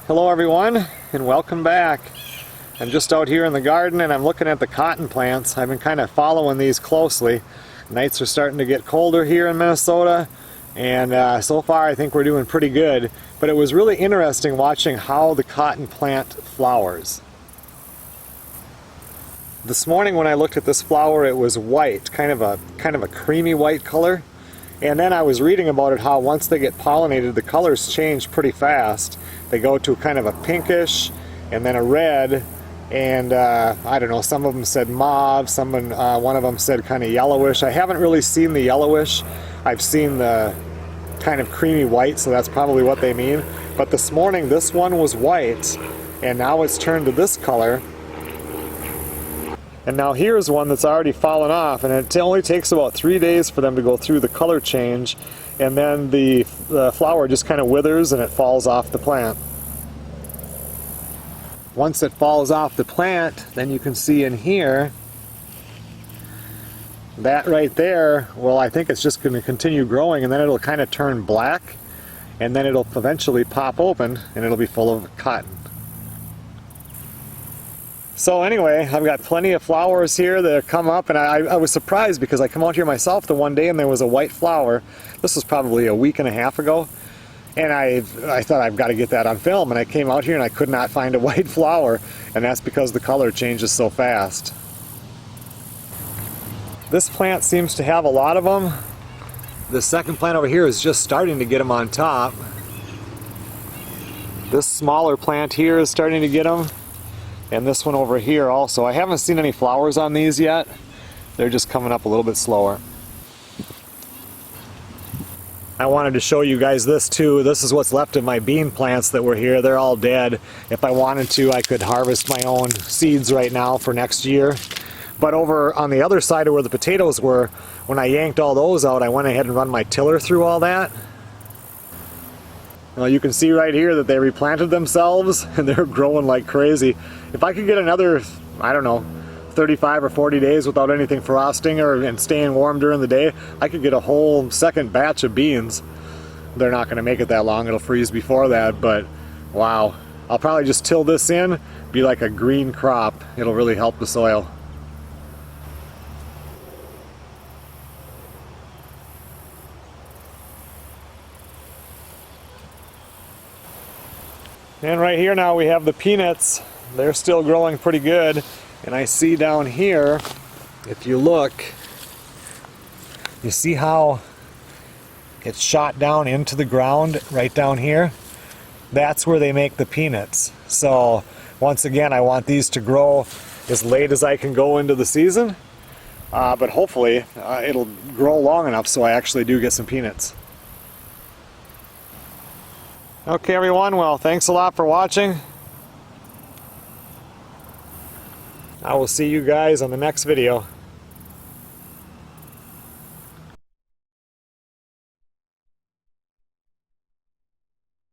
Hello everyone, and welcome back. I'm just out here in the garden and I'm looking at the cotton plants. I've been kind of following these closely. Nights are starting to get colder here in Minnesota, and so far I think we're doing pretty good. But it was really interesting watching how the cotton plant flowers. This morning when I looked at this flower, it was white, kind of a creamy white color. And then I was reading about it, how once they get pollinated, the colors change pretty fast. They go to kind of a pinkish, and then a red, and I don't know, some of them said mauve, one of them said kind of yellowish. I haven't really seen the yellowish. I've seen the kind of creamy white, so that's probably what they mean. But this morning, this one was white, and now it's turned to this color. And now here's one that's already fallen off, and it only takes about 3 days for them to go through the color change, and then the flower just kind of withers and it falls off the plant. Once it falls off the plant, then you can see in here, that right there, well, I think it's just going to continue growing, and then it'll kind of turn black, and then it'll eventually pop open and it'll be full of cotton. So anyway, I've got plenty of flowers here that have come up, and I was surprised because I come out here myself the one day and there was a white flower. This was probably a week and a half ago, and I thought I've got to get that on film, and I came out here and I could not find a white flower, and that's because the color changes so fast. This plant seems to have a lot of them. The second plant over here is just starting to get them on top. This smaller plant here is starting to get them. And this one over here also. I haven't seen any flowers on these yet. They're just coming up a little bit slower. I wanted to show you guys this too. This is what's left of my bean plants that were here. They're all dead. If I wanted to, I could harvest my own seeds right now for next year. But over on the other side of where the potatoes were, when I yanked all those out, I went ahead and run my tiller through all that. Well, you can see right here that they replanted themselves and they're growing like crazy. If I could get another, I don't know, 35 or 40 days without anything frosting and staying warm during the day, I could get a whole second batch of beans. They're not going to make it that long. It'll freeze before that, but wow. I'll probably just till this in, be like a green crop. It'll really help the soil. And right here now we have the peanuts. They're still growing pretty good. And I see down here, if you look, you see how it's shot down into the ground right down here? That's where they make the peanuts. So once again, I want these to grow as late as I can go into the season. But hopefully it'll grow long enough so I actually do get some peanuts. Okay everyone, well, thanks a lot for watching. I will see you guys on the next video.